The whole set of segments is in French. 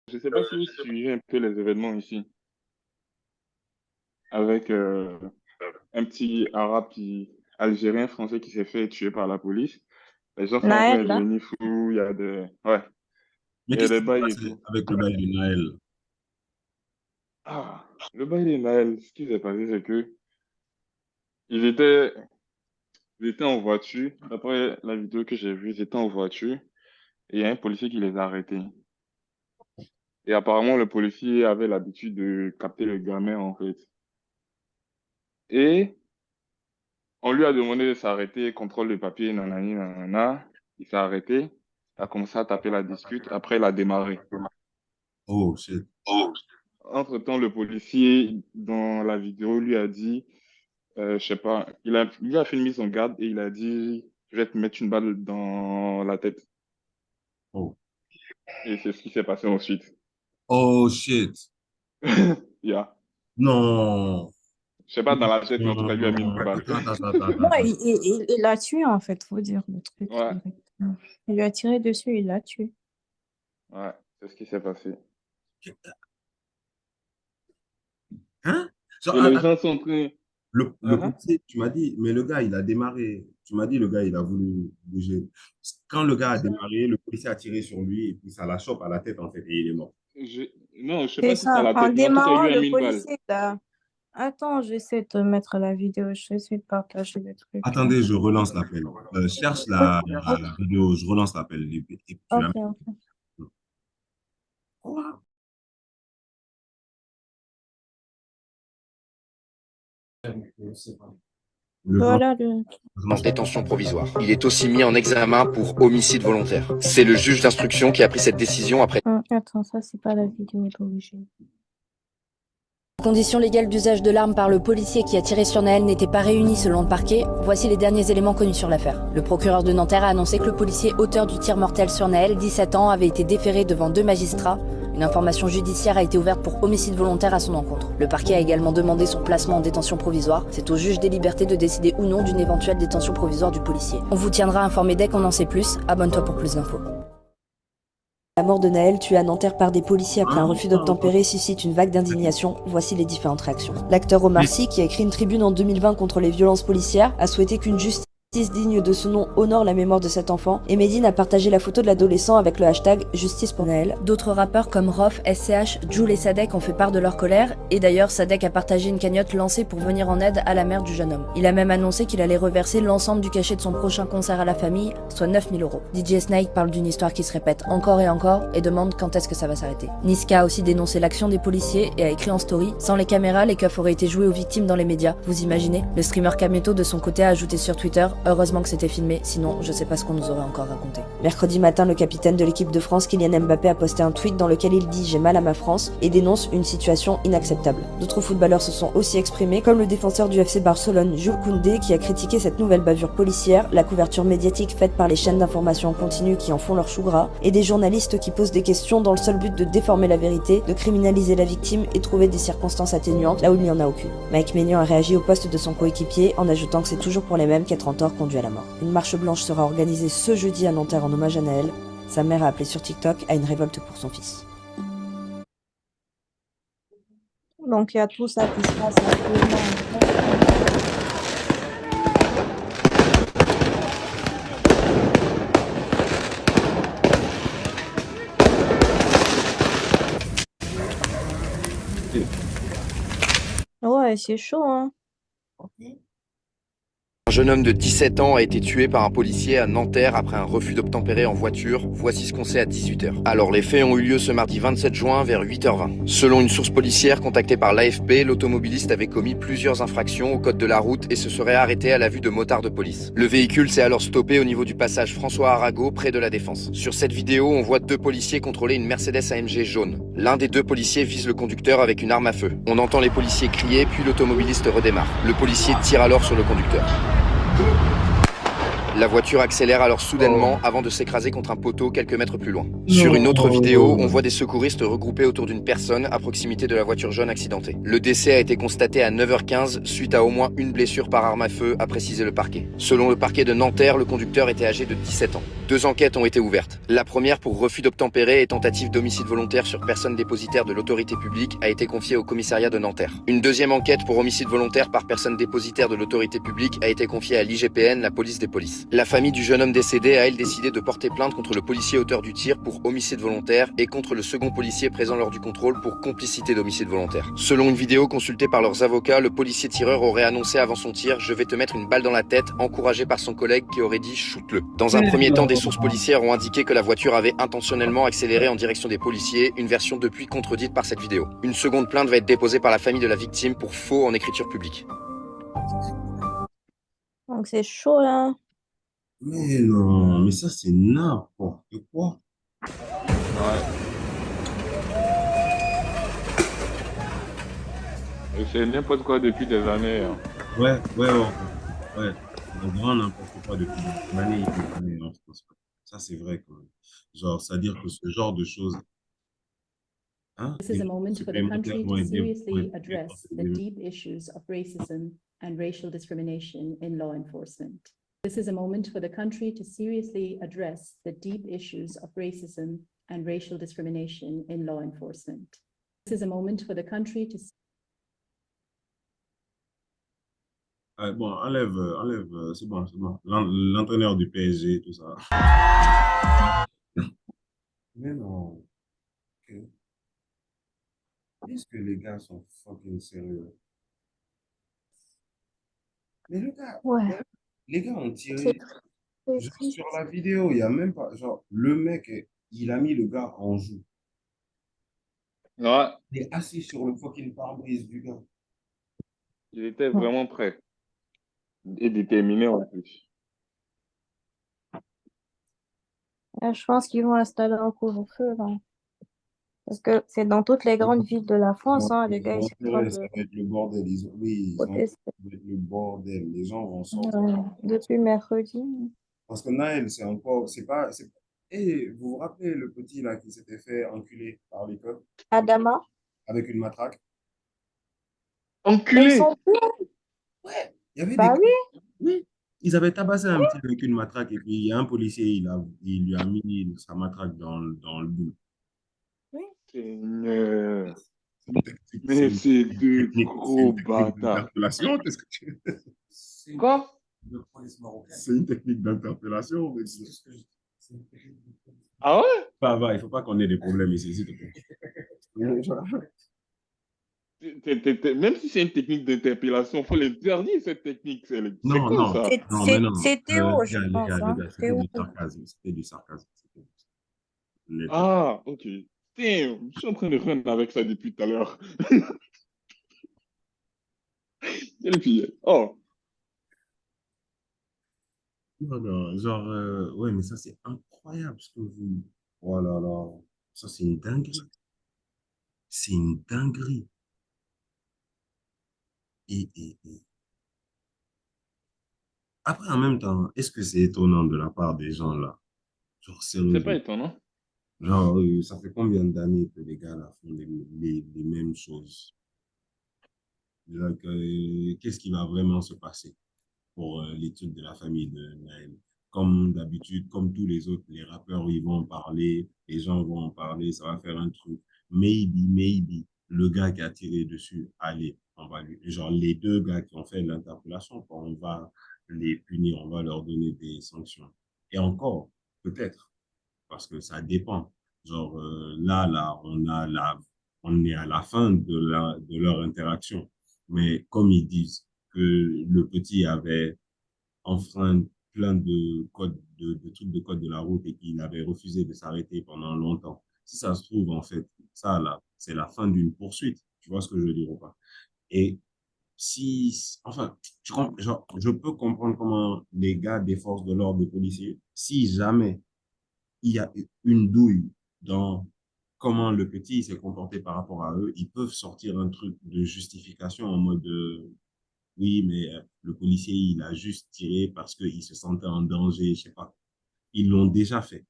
Je ne sais pas si vous suivez un peu les événements ici, avec un petit arabe algérien français qui s'est fait tuer par la police. Les gens sont en train Naël, de là. devenir fous, il y a des, ouais, Mais il y a qu'est-ce des qui s'est bails et passé tout. avec le bail de Naël? Ah, le bail des Naël, ce qui s'est passé, c'est que ils étaient, ils étaient en voiture. D'après la vidéo que j'ai vue, ils étaient en voiture et il y a un policier qui les a arrêtés. Et apparemment, le policier avait l'habitude de capter le gamin, en fait. Et on lui a demandé de s'arrêter, contrôle de papier, nanani, nanana. Il s'est arrêté, il a commencé à taper la discute, après il a démarré. Oh, shit. Entre-temps, le policier, dans la vidéo, lui a dit, je sais pas, lui a fait une mise en garde et il a dit, je vais te mettre une balle dans la tête. Oh. Et c'est ce qui s'est passé ensuite. Oh, shit. Yeah. Non. Je sais pas dans la tête, mais en tout cas, il lui a mis une Non. balle. Non, Attends. il l'a tué, en fait, faut dire le truc Ouais, directement. Il lui a tiré dessus, il l'a tué. ouais, c'est ce qui s'est passé. Hein? Genre, Et les gens sont en train. le Hein? policier, tu m'as dit, mais le gars, il a démarré. Tu m'as dit, le gars, il a voulu bouger. Quand le gars a démarré, le policier a tiré sur lui et puis ça l'a chope à la tête, en fait, et il est mort. Non, je sais C'est pas si c'est à ça. la En tête, mais en tout cas, il démarrant, lui a le mis une balle. policier, là. Attends, j'essaie de te mettre la vidéo, je vais essayer de partager le truc. Attendez, je relance l'appel. Cherche Ok, la vidéo, je relance l'appel. Et tu la ok, mets. ok. Quoi? Le vent, Voilà le. je En lance détention provisoire. Il est aussi mis en examen pour homicide volontaire. C'est le juge d'instruction qui a pris cette décision après. Attends, ça, c'est pas la vidéo d'origine. Conditions légales d'usage de l'arme par le policier qui a tiré sur Naël n'étaient pas réunies selon le parquet. Voici les derniers éléments connus sur l'affaire. Le procureur de Nanterre a annoncé que le policier auteur du tir mortel sur Naël, 17 ans, avait été déféré devant 2 magistrats. Une information judiciaire a été ouverte pour homicide volontaire à son encontre. Le parquet a également demandé son placement en détention provisoire. C'est au juge des libertés de décider ou non d'une éventuelle détention provisoire du policier. On vous tiendra informé dès qu'on en sait plus. Abonne-toi pour plus d'infos. La mort de Naël, tué à Nanterre par des policiers après un refus d'obtempérer, suscite une vague d'indignation. Voici les différentes réactions. L'acteur Omar Sy, qui a écrit une tribune en 2020 contre les violences policières, a souhaité qu'une justice digne de ce nom honore la mémoire de cet enfant, et Medine a partagé la photo de l'adolescent avec le hashtag Justice pour Naël. D'autres rappeurs comme Rof, SCH, Jul et Sadek ont fait part de leur colère, et d'ailleurs Sadek a partagé une cagnotte lancée pour venir en aide à la mère du jeune homme. Il a même annoncé qu'il allait reverser l'ensemble du cachet de son prochain concert à la famille, soit 9000 €. DJ Snake parle d'une histoire qui se répète encore et encore, et demande quand est-ce que ça va s'arrêter. Niska a aussi dénoncé l'action des policiers et a écrit en story: sans les caméras, les keufs auraient été joués aux victimes dans les médias. Vous imaginez? Le streamer Kameto de son côté a ajouté sur Twitter: heureusement que c'était filmé, sinon je sais pas ce qu'on nous aurait encore raconté. Mercredi matin, le capitaine de l'équipe de France, Kylian Mbappé, a posté un tweet dans lequel il dit: j'ai mal à ma France, et dénonce une situation inacceptable. D'autres footballeurs se sont aussi exprimés, comme le défenseur du FC Barcelone, Jules Koundé, qui a critiqué cette nouvelle bavure policière, la couverture médiatique faite par les chaînes d'information en continu qui en font leur chou gras, et des journalistes qui posent des questions dans le seul but de déformer la vérité, de criminaliser la victime et trouver des circonstances atténuantes là où il n'y en a aucune. Mike Maignan a réagi au poste de son coéquipier en ajoutant que c'est toujours pour les mêmes qu'être en tort conduit à la mort. Une marche blanche sera organisée ce jeudi à Nanterre en hommage à Naël. Sa mère a appelé sur TikTok à une révolte pour son fils. Donc, il y a tout ça qui se passe actuellement. Ouais, c'est chaud, hein. Un jeune homme de 17 ans a été tué par un policier à Nanterre après un refus d'obtempérer en voiture. Voici ce qu'on sait à 18 h. Alors les faits ont eu lieu ce mardi 27 juin vers 8 h 20. Selon une source policière contactée par l'AFP, l'automobiliste avait commis plusieurs infractions au code de la route et se serait arrêté à la vue de motards de police. Le véhicule s'est alors stoppé au niveau du passage François Arago près de la Défense. Sur cette vidéo, on voit 2 policiers contrôler une Mercedes AMG jaune. L'un des 2 policiers vise le conducteur avec une arme à feu. On entend les policiers crier, puis l'automobiliste redémarre. Le policier tire alors sur le conducteur. La voiture accélère alors soudainement avant de s'écraser contre un poteau quelques mètres plus loin. Sur une autre vidéo, on voit des secouristes regroupés autour d'une personne à proximité de la voiture jaune accidentée. Le décès a été constaté à 9h15 suite à au moins une blessure par arme à feu, a précisé le parquet. Selon le parquet de Nanterre, le conducteur était âgé de 17 ans. 2 enquêtes ont été ouvertes. La première pour refus d'obtempérer et tentative d'homicide volontaire sur personne dépositaire de l'autorité publique a été confiée au commissariat de Nanterre. Une deuxième enquête pour homicide volontaire par personne dépositaire de l'autorité publique a été confiée à l'IGPN, la police des polices. La famille du jeune homme décédé a elle décidé de porter plainte contre le policier auteur du tir pour homicide volontaire et contre le second policier présent lors du contrôle pour complicité d'homicide volontaire. Selon une vidéo consultée par leurs avocats, le policier tireur aurait annoncé avant son tir « Je vais te mettre une balle dans la tête », encouragé par son collègue qui aurait dit « Shoot-le ». Dans un premier temps, des sources policières ont indiqué que la voiture avait intentionnellement accéléré en direction des policiers, une version depuis contredite par cette vidéo. Une seconde plainte va être déposée par la famille de la victime pour faux en écriture publique. Donc c'est chaud là. Mais non, mais ça, c'est n'importe quoi. Ouais. Et c'est n'importe quoi depuis des années. Hein. Ouais. Un grand n'importe quoi depuis des années en France. Ça, c'est vrai quand même. Genre, c'est-à-dire que ce genre de choses, hein, This is a moment for the country vont to être seriously address the deep issues of racism and racial discrimination in law enforcement. This is a moment for the country to seriously address the deep issues of racism and racial discrimination in law enforcement. This is a moment for the country to bon, enlève, c'est bon. L'entraîneur du PSG, tout ça. Mais non. Est-ce que les gars sont fucking sérieux? Mais Ouais. les gars ont tiré. C'est Genre, triste. sur la vidéo, il n'y a même pas. Genre, le mec, il a mis le gars en joue. Ouais, Il est assis sur le fucking pare-brise du gars. il était vraiment prêt. Et déterminé en plus. Je pense qu'ils vont installer un couvre-feu là. Parce que c'est dans toutes les grandes villes de la France, hein, les gars, ils sont en train Ça de va être le bordel. Ça va protester. être le bordel. Les gens vont sortir. Ouais, depuis mercredi. Parce que Naël, c'est encore. Et vous vous rappelez le petit là qui s'était fait enculer par l'école Adama, avec une matraque? mais ils Enculé! sont plus. Il y avait Bah des. oui, Oui. Ils avaient tabassé un petit avec une matraque et puis il y a un policier, il lui a mis sa matraque dans le bout. oui. Seigneur. C'est une technique, Mais c'est de c'est gros une technique bâtards. d'interpellation. Qu'est-ce que tu Quoi? C'est une technique d'interpellation. Ah ouais? Va, il ne faut pas qu'on ait des problèmes ici, s'il te plaît. Même si c'est une technique d'interpellation, il faut l'interdire, cette technique. C'est Non, quoi non, ça? non, mais non. C'est Théo, je Les pense. gars, Hein. c'était Théo. du sarcasme. C'était du sarcasme. Ah, ok. Damn, je suis en train de run avec ça depuis tout à l'heure. Quelle fille. Oh, Non, genre, ouais, mais ça, c'est incroyable ce que vous. Oh là là. Ça, c'est une dinguerie. C'est une dinguerie. Et. Après, en même temps, est-ce que c'est étonnant de la part des gens là? Genre, c'est pas sérieusement. étonnant. Genre, ça fait combien d'années que les gars là font les mêmes choses? Donc, qu'est-ce qui va vraiment se passer pour l'étude de la famille de Naël? Comme d'habitude, comme tous les autres, les rappeurs, ils vont en parler, les gens vont en parler, ça va faire un truc. Maybe, le gars qui a tiré dessus, allez, on va lui. Genre, les deux gars qui ont fait l'interpellation, on va les punir, on va leur donner des sanctions. Et encore, peut-être, parce que ça dépend. Genre, là, on est à la fin de leur interaction. Mais comme ils disent que le petit avait enfreint plein de codes, de trucs de code de la route et qu'il avait refusé de s'arrêter pendant longtemps. Si ça se trouve, en fait, ça, là, c'est la fin d'une poursuite. Tu vois ce que je veux dire ou pas? Et enfin, genre, je peux comprendre comment les gars des forces de l'ordre, des policiers, si jamais il y a une douille dans comment le petit s'est comporté par rapport à eux, ils peuvent sortir un truc de justification en mode oui, mais le policier, il a juste tiré parce qu'il se sentait en danger, je sais pas. Ils l'ont déjà fait.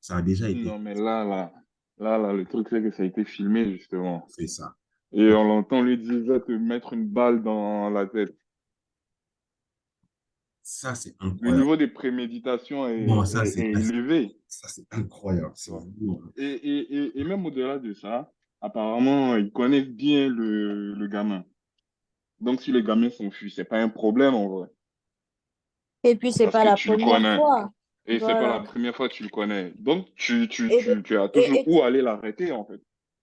Ça a déjà été Non, fait. mais là, le truc, c'est que ça a été filmé, justement. C'est ça. Et Donc, on l'entend lui dire, va te mettre une balle dans la tête. ça, c'est Le incroyable. niveau des préméditations Non, ça, c'est est là, élevé. ça, c'est incroyable. Tu C'est vois. vraiment- Et même au-delà de ça, apparemment, ils connaissent bien le gamin. Donc, si le gamin s'enfuit, c'est pas un problème en vrai. Et puis, c'est Parce pas que la tu le première connais. fois. Et c'est pas la Voilà. première fois que tu le connais. Donc, Et, tu as toujours et, où aller l'arrêter, en fait.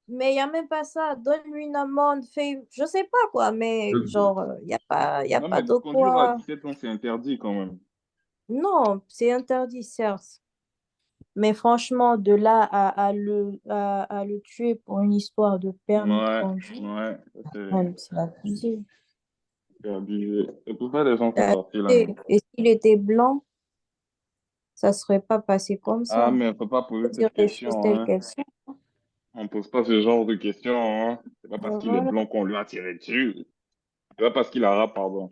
mais il n'y a même pas ça. Donne-lui une amende, fais, je sais pas quoi, mais Le- genre, y a Non, pas mais de conduire à quoi. 17 ans, c'est interdit quand même. Non, c'est interdit, certes. Mais franchement, de là à le tuer pour une histoire de permis de Ouais, conduire, ouais, c'est abusé. c'est abusé. C'est pour ça que les gens sont Euh, partis là, hein. et s'il était blanc, ça serait pas passé comme Ah, ça. mais faut pas Faut poser dire cette les choses question, telles hein. qu'elles sont. On pose pas ce genre de questions, hein. C'est pas parce qu'il est Voilà. blanc qu'on lui a tiré dessus. C'est pas parce qu'il a rap, pardon.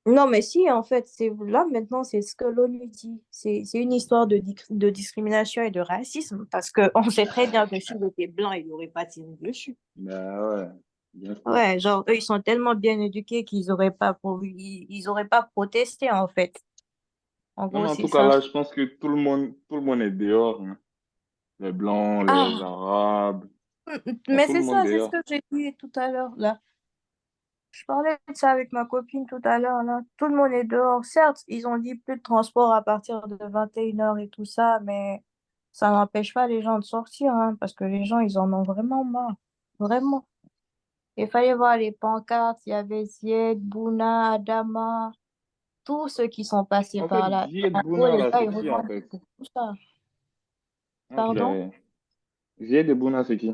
Non, mais si, en fait, c'est là maintenant, c'est ce que l'ONU dit. C'est une histoire de discrimination et de racisme, parce qu'on sait très bien que s'il était blanc, il n'aurait pas tiré dessus. Ben ouais, bien sûr. Ouais, genre, eux, ils sont tellement bien éduqués qu'ils n'auraient pas, ils auraient pas protesté, en fait. En Non, gros, mais en c'est tout cas, ça. là, je pense que tout le monde est dehors, hein. Les blancs, les Ah, arabes, mais tout le c'est monde ça, c'est ce dehors. que j'ai dit tout à l'heure, là. Je parlais de ça avec ma copine tout à l'heure, là. Tout le monde est dehors. Certes, ils ont dit plus de transport à partir de 21 heures et tout ça, mais ça n'empêche pas les gens de sortir, hein, parce que les gens, ils en ont vraiment marre. Vraiment. Il fallait voir les pancartes. Il y avait Zied, Bouna, Adama, tous ceux qui sont passés En fait, par là. Zied En gros, Bouna, les là, gars, c'est ils qui, en revendiquent fait? tout ça. Ok. Pardon? Zied Bouna, c'est qui?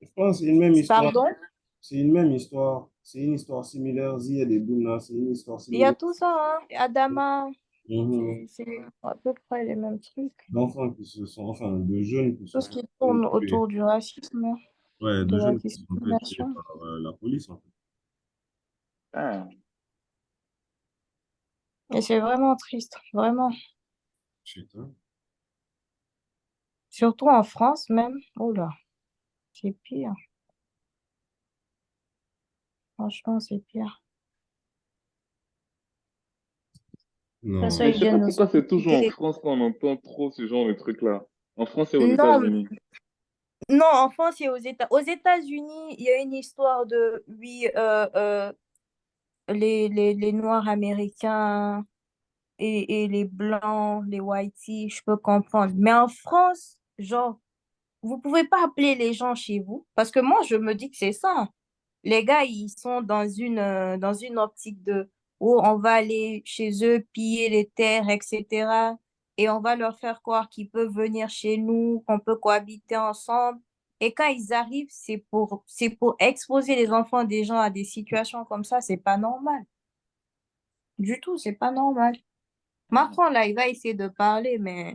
Je pense que c'est une même histoire. Pardon? C'est une même histoire. C'est une histoire similaire. Zia des Bouna, c'est une histoire Il y a similaire. tout ça, hein. Adama, Mhm. c'est à peu près les mêmes trucs. D'enfants qui se sont, enfin, de jeunes qui se Tout ce sont qui fait tourne tuer. autour du racisme, hein, Ouais, de de la jeunes qui se sont fait tuer discrimination. par la police, en fait. Ah, Et c'est vraiment triste, vraiment. Shit, hein. Surtout en France même. Oh là, c'est pire. Franchement, c'est pire. De toute Non. façon, mais je ils sais pas viennent nous pourquoi c'est toujours en solliciter. France qu'on entend trop ce genre de trucs-là. En France et aux Non, États-Unis. non, en France et aux États. Aux États-Unis, il y a une histoire de, oui, les Noirs américains et les Blancs, les Whiteys, je peux comprendre. Mais en France, genre, vous pouvez pas appeler les gens chez vous. Parce que moi, je me dis que c'est ça. Les gars, ils sont dans une optique de où on va aller chez eux, piller les terres, etc. Et on va leur faire croire qu'ils peuvent venir chez nous, qu'on peut cohabiter ensemble. Et quand ils arrivent, c'est pour exposer les enfants des gens à des situations comme ça. C'est pas normal. Du tout, c'est pas normal. Macron, là, il va essayer de parler, mais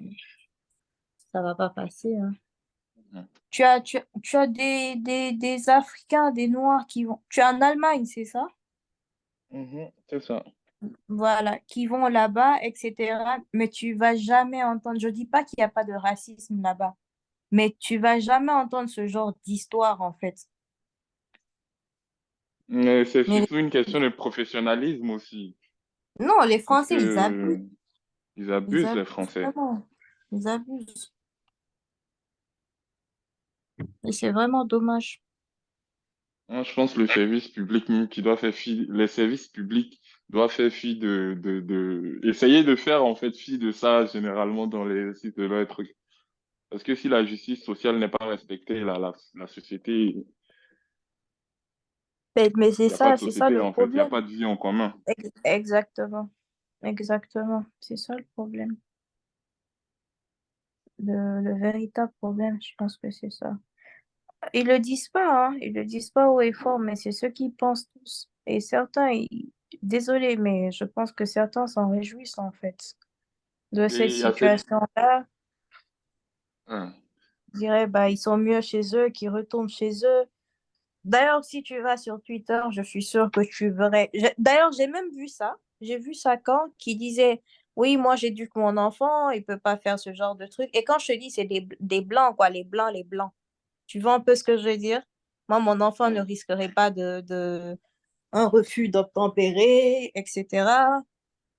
ça va pas passer, hein. Tu as des Africains, des Noirs qui vont. Tu es en Allemagne, c'est ça? Mhm, c'est ça. Voilà, qui vont là-bas, etc. Mais tu vas jamais entendre, je dis pas qu'il n'y a pas de racisme là-bas, mais tu vas jamais entendre ce genre d'histoire, en fait. Mais c'est Mais surtout une question de professionnalisme aussi. non, les Parce Français, ils abusent. que ils Ils abusent, les abusent Français. vraiment. Ils abusent. Et c'est vraiment dommage. Moi, je pense que le service public qui doit faire fi, les services publics doivent faire fi essayer de faire en fait fi de ça généralement dans les sites de leurs trucs. Parce que si la justice sociale n'est pas respectée, la société, il Mais n'y a pas de c'est ça société le en fait, il n'y a problème. pas de vie en commun. Exactement. Exactement. C'est ça le problème. Le véritable problème, je pense que c'est ça. Ils le disent pas, hein. Ils le disent pas haut et fort, mais c'est ceux qui pensent tous. Et certains, désolé, mais je pense que certains s'en réjouissent en fait de cette Et il y a cette... situation-là. Hein. Je dirais, bah, ils sont mieux chez eux, qu'ils retournent chez eux. D'ailleurs, si tu vas sur Twitter, je suis sûre que tu verrais. D'ailleurs, j'ai même vu ça. J'ai vu ça quand qui disait, oui, moi j'éduque mon enfant, il peut pas faire ce genre de truc. Et quand je te dis, c'est des blancs, quoi, les blancs, les blancs. Tu vois un peu ce que je veux dire? Moi, mon enfant ne Ouais. risquerait pas de un refus d'obtempérer, etc.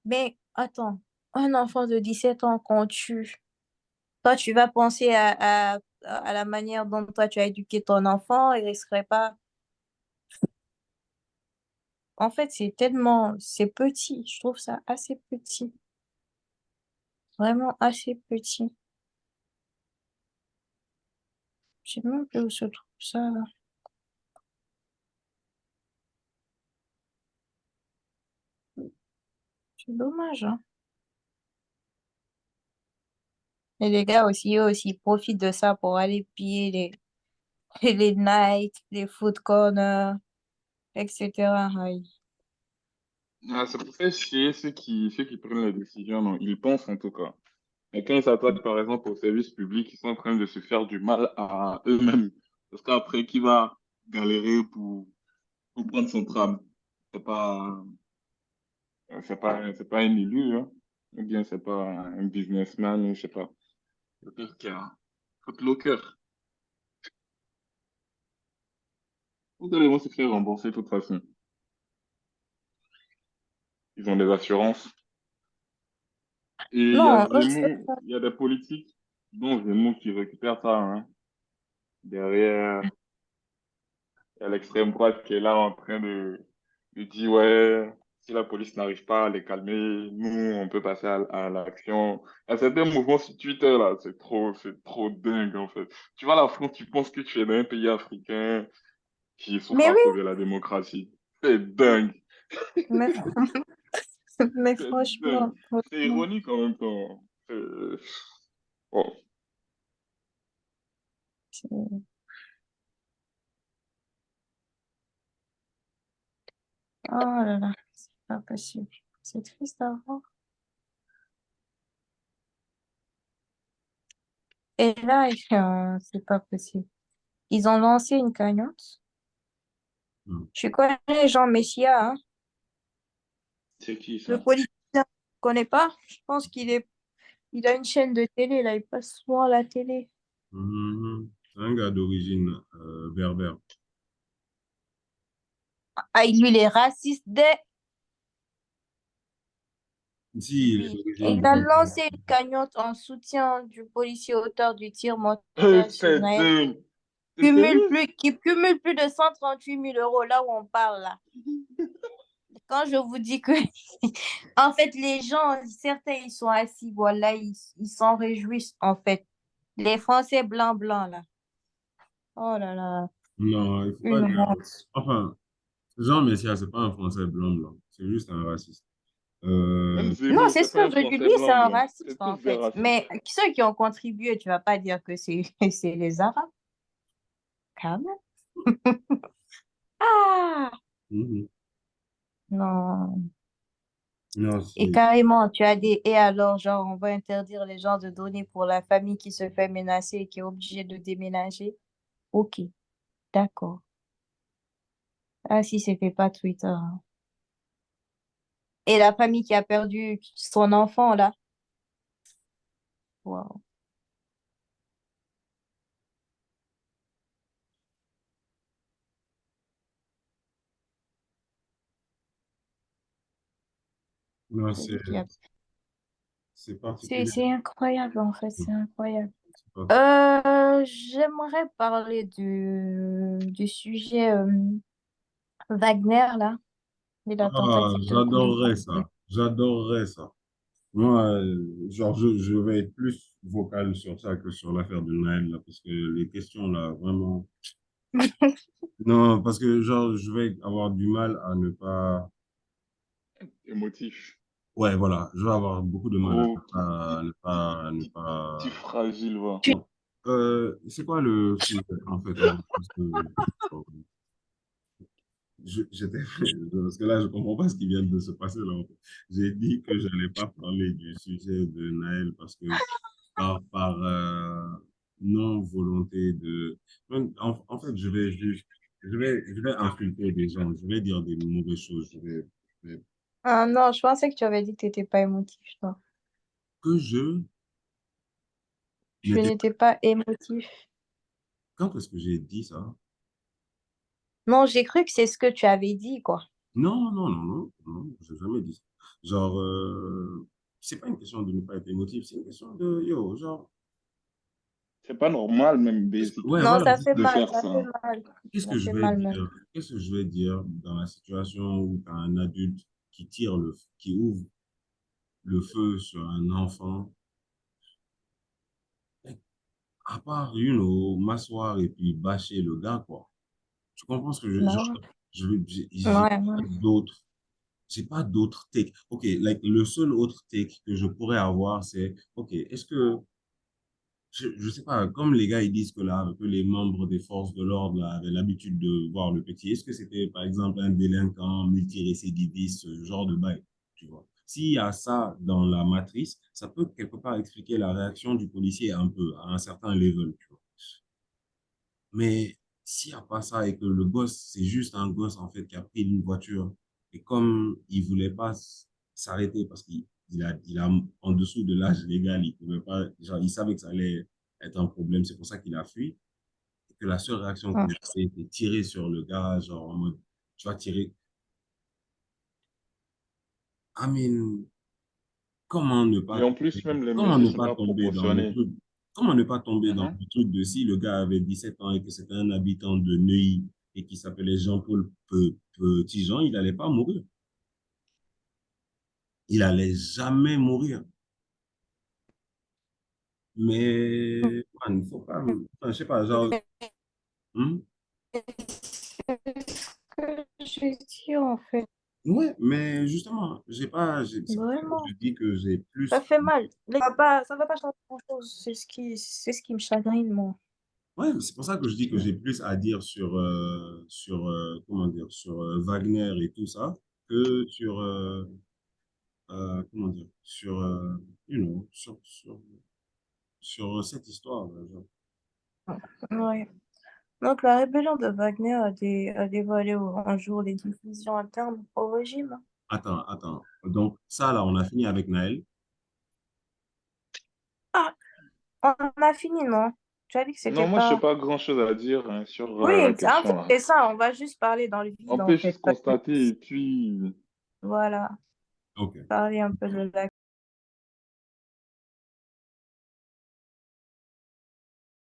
Mais attends, un enfant de 17 ans qu'on tue, toi, tu vas penser à la manière dont toi tu as éduqué ton enfant, il risquerait pas. En fait, c'est petit. Je trouve ça assez petit. Vraiment assez petit. Je sais même plus où se trouve ça, là. C'est dommage, hein. Et les gars aussi, eux aussi, ils profitent de ça pour aller piller les nights, les food corners, etc. Aïe. Ah, c'est pour faire chier ceux qui prennent les décisions, non, ils pensent en tout cas. Et quand ils s'attaquent par exemple aux services publics, ils sont en train de se faire du mal à eux-mêmes. Parce qu'après, qui va galérer pour prendre son tram? C'est pas, c'est pas un élu, hein. Ou bien c'est pas un businessman, ou je sais pas. Le pire qui a faute le cœur. Vous allez vont se faire rembourser de toute façon. Ils ont des assurances. Et il y a Non, eux, Zemmour, il y a des politiques, dont Zemmour qui récupère ça, hein. Derrière, il y a l'extrême droite qui est là en train de dire, ouais, si la police n'arrive pas à les calmer, nous, on peut passer à l'action. Il y a certains mouvements sur Twitter, là, c'est trop dingue, en fait. Tu vois, la France, tu penses que tu es dans un pays africain qui souffre mais à oui, cause de la démocratie. C'est dingue, mais, mais c'est dingue. franchement, C'est franchement, ironique en même temps. Oh. c'est- oh là là, c'est pas possible. C'est triste à voir. Et là, c'est pas possible. Ils ont lancé une cagnotte. Hmm. Je connais Jean Messia, hein. C'est qui Le ça? politicien, je connais pas. Je pense il a une chaîne de télé, là, il passe souvent à la télé. Mhm. C'est un gars d'origine berbère. Ah, lui, il est raciste dès Si, il est lui. Et d'origine il a berbère. lancé une cagnotte en soutien du policier auteur du tir mortel sur C'est Naël. dingue. C'est sérieux? Qui cumule plus de 138 000 € là où on parle là. Quand je vous dis que, en fait, les gens, certains, ils sont assis, voilà, ils s'en réjouissent, en fait. Les Français blancs, blancs, là. Oh là là, Non, il faut pas une dire. honte. Enfin, Jean Messia, c'est pas un Français blanc-blanc. C'est juste un raciste. Même Non, Zemmour, c'est c'est ce pas que un je dis. Français Lui, c'est un blanc-blanc. raciste, C'est en tous des fait. racistes. Mais ceux qui ont contribué, tu vas pas dire que c'est c'est les Arabes, quand même. Ah, Mhm. non. Non, Et c'est... carrément, tu as des... Et alors, genre, on va interdire les gens de donner pour la famille qui se fait menacer et qui est obligée de déménager. Ok, d'accord. Ah, si c'était pas Twitter, hein. Et la famille qui a perdu son enfant, là. Waouh. Non, Je dis qu'il y a- c'est particulier. C'est incroyable, en fait, c'est incroyable. C'est pas- J'aimerais parler du sujet Wagner, là, et la Ah, tentative de coup d'État. j'adorerais ça. J'adorerais ça. Moi, genre, je vais être plus vocal sur ça que sur l'affaire de Naël, là, parce que les questions, là, vraiment... Non, parce que, genre, je vais avoir du mal à ne pas... Émotif. Ouais, voilà, je vais avoir beaucoup de mal Oh, à ne petit pas... fragile, va. Bon. C'est quoi le sujet, en fait, hein, parce que, j'étais, parce que là, je comprends pas ce qui vient de se passer là, en fait. J'ai dit que je n'allais pas parler du sujet de Naël parce que par non volonté de... En fait, je vais juste je vais insulter des gens, je vais dire des mauvaises choses, je vais- Ah non, je pensais que tu avais dit que tu n'étais pas émotif, toi. que je Tu n'étais pas. n'étais pas émotif. Quand est-ce que j'ai dit ça? Non, j'ai cru que c'est ce que tu avais dit, quoi. Non, non, non, non, non, j'ai jamais dit ça. Genre, c'est pas une question de ne pas être émotif, c'est une question de, yo, genre, C'est pas normal, même basic, ouais, Non, voilà, de faire ça fait ça. mal. qu'est-ce Ça que je fait vais mal même. dire? Qu'est-ce que je vais dire dans la situation où tu as un adulte qui tire qui ouvre le feu sur un enfant, à part, m'asseoir et puis bâcher le gars, quoi. Tu comprends ce que genre, Non. j'ai Ouais, pas ouais. d'autres, j'ai pas d'autres take. Ok, like, le seul autre take que je pourrais avoir, c'est, ok, est-ce que je sais pas, comme les gars ils disent que les membres des forces de l'ordre là, avaient l'habitude de voir le petit, est-ce que c'était par exemple un délinquant multirécidiviste, ce genre de bail, tu vois? S'il y a ça dans la matrice, ça peut quelque part expliquer la réaction du policier un peu, à un certain level, tu vois. Mais s'il n'y a pas ça et que le gosse, c'est juste un gosse en fait qui a pris une voiture et comme il voulait pas s'arrêter parce il a en dessous de l'âge légal, il pouvait pas, genre, il savait que ça allait être un problème, c'est pour ça qu'il a fui et que la seule réaction Ouais. qu'il a fait, c'était tirer sur le gars, genre en mode, tu vas tirer. I mean, comment ne Et pas en plus, même les comment mesures ne sont pas pas tomber dans le proportionnées. truc comment ne pas tomber dans Mhm. le truc de si le gars avait 17 ans et que c'était un habitant de Neuilly et qui s'appelait Jean-Paul Petit-Jean, il allait pas mourir. Il allait jamais mourir. Mais, man, faut pas, enfin, je sais pas, genre, hmm? Que je dis en fait, Ouais, mais justement, c'est pour ça que vraiment, je dis que j'ai ça plus, fait mal. Ça va pas changer grand-chose. C'est ce qui me chagrine, moi. ouais, c'est pour ça que je dis que j'ai plus à dire comment dire, sur Wagner et tout ça que sur, comment dire, sur cette histoire. Là, genre. Ouais. Donc, la rébellion de Wagner a dévoilé un jour les divisions internes au régime. Attends, attends. Donc, ça, là, on a fini avec Naël. Ah, on a fini, non? Tu as dit que c'était Non, moi, je n'ai pas. pas grand-chose à dire hein, sur Oui, la en question fait, là. c'est ça. On va juste parler dans le vide, On en peut fait. juste constater et puis OK. Parler un peu de la